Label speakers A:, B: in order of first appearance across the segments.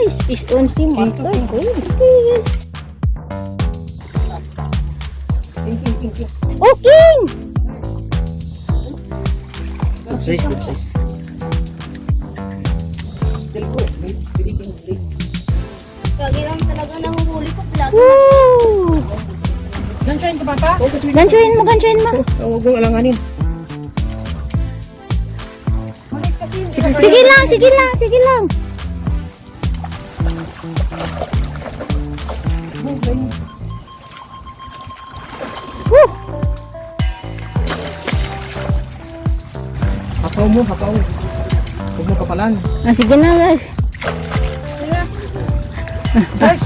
A: Guys, fish on si Master. Please. Oh, King!
B: Good size, good size.
C: Lagi lang talaga nanguhuli ko. Lagi.
A: Woo!
B: Gansyahin ka ba pa?
A: Gansyahin mo, gansyahin mo.
B: Huwag mong alanganin.
A: Sige lang, sige lang, sige lang. Woo!
B: Hapaw mo, hapaw. Huwag mo kapalan.
A: Ah, sige na, guys.
B: Guys,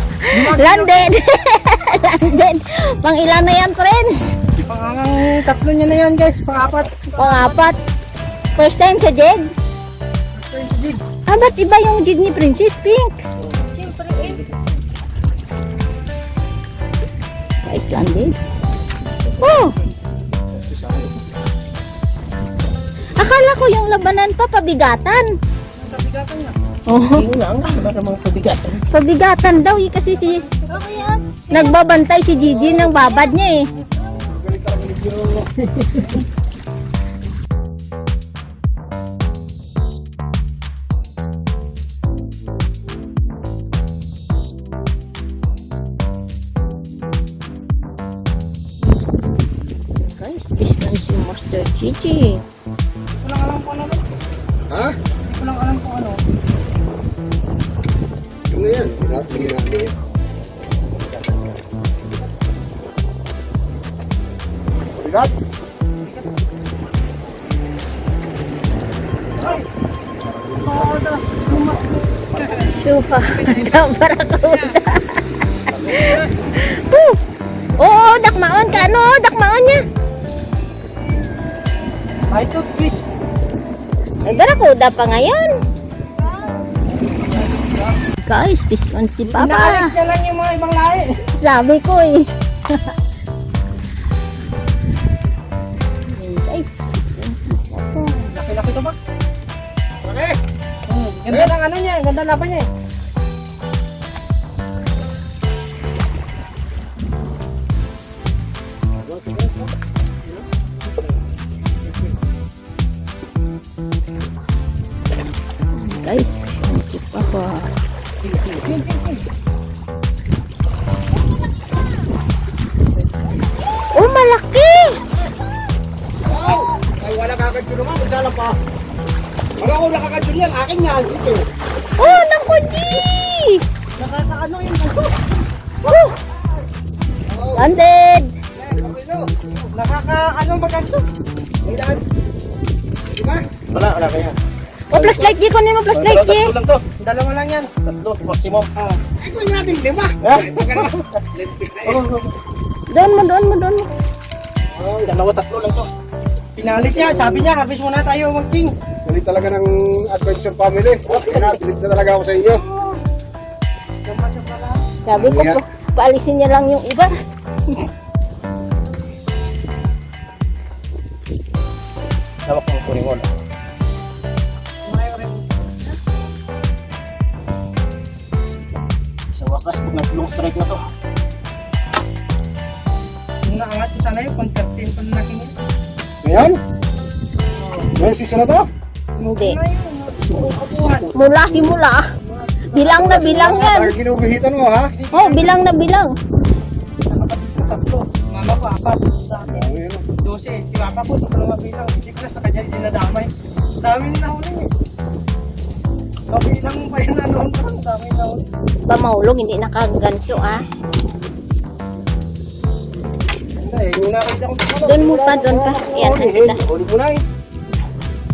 A: Landed! Landed! Pang ilan na yan, friends?
B: pangangang tatlo niya na yan guys, pang-apat.
A: Pang-apat. First time sa jig. Ah, ba't iba yung jig ni Princess Pink?
C: Siyempre
A: Guys, landed. Oh! Akala ko yung labanan pa, pabigatan.
B: Pabigatan nga.
A: Oh,
B: King lang, wala namang pabigatan.
A: pabigatan daw eh, kasi si
C: Okay yan.
A: nagbabantay si Gigi ng babad niya eh. Guys, fish on si Master Gigi.
B: Hindi ko lang alam kung ano.
D: Ha?
B: Hindi ko lang alam kung ano.
D: Ano yan? Bigyan natin. Bigat?
A: Lupa. Barakuda. Oh, dakmaon ka no, dakmaon niya.
B: May toothfish.
A: Ay, barakuda pa ngayon. Guys, fish on si Papa.
B: Inaalis niya lang yung mga ibang lahi.
A: Sabi ko eh. Guys,
B: Laki-laki to ba?
D: Okay.
B: Ganda ng ano niya, ganda laban niya eh.
A: guys, fish on si Papa. Oh, malaki!
D: Ay, wala kakadyo naman. Isa lang pa. Wala ko nakakadyo yan. Akin yan. Sige.
A: Oh, naku, G!
B: Nakakaano yun.
A: Oh! Landed!
B: Nakakaano ba ganito?
D: Ilan? Diba? Wala pa yan.
A: Oh, flashlight, G! Kunin mo flashlight, G!
D: Tatlo lang to.
B: Dalawa lang yan.
D: Tatlo, maximum. Ay, kung natin 5.
B: Ha?
A: Doon mo, doon mo, doon mo.
D: Oh, dalawa, tatlo lang to.
B: Pinalit niya, sabi niya, habis muna tayo mag-king.
D: Galit talaga ng Adventure Family. Pinabilit na talaga ako sa inyo.
A: Sabi ko, paalisin niya lang yung iba.
D: Tawag ko kunin mo. Sa wakas, pag nag-long strike na to.
B: Yung naangat ko sana yun, pang 13 pa na king.
D: Ngayon? Ngayon season na to?
A: Hindi.
B: Ano yun? Kapuhan.
A: Mula simula. Bilang na bilang yan.
D: Ay, ginuguhitan mo ha?
A: Oh, bilang na bilang.
B: Nakapatid ko 3. Mama ko 4. Sa akin.
D: Oh, yun.
B: 12. Si Papa ko, ito na mabilang. Hindi ko na sa kanya dinadamay. Dami na huli eh. Mabilang pa yun na noon pa. Dami na huli.
A: Pamahulog, hindi nakaganso ah.
B: Ganda eh. Yung nakita ko sa
A: Doon mo pa, doon pa. Yan, nakita.
D: Huli mo na eh.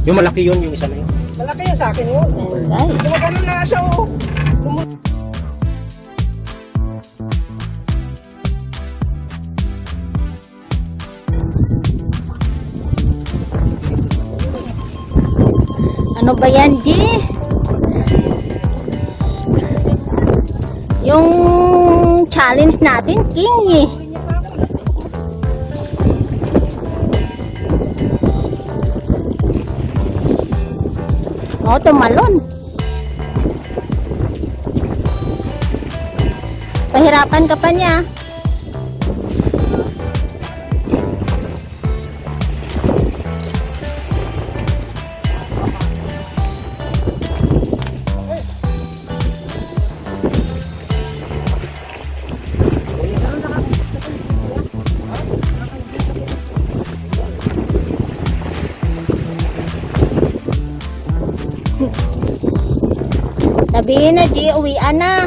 D: Yung malaki yun, yung isa na yun.
B: Malaki yun sa akin yun.
A: Ayan, guys.
B: Gumagano na siya oh.
A: Ano ba yan, G? Yung challenge natin, King eh. Oh, tumalon. Pahirapan ka pa niya. Sabihin na, G, uwian na.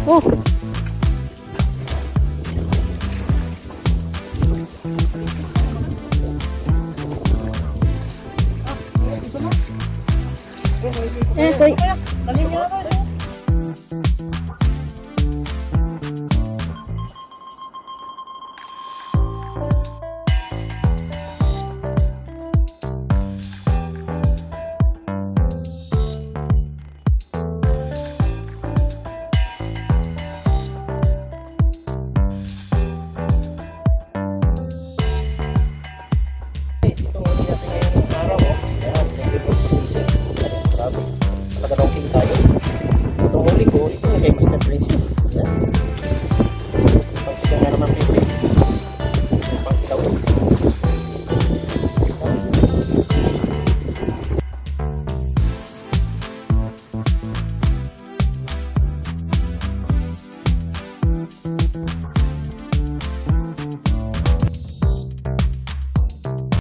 A: Oh.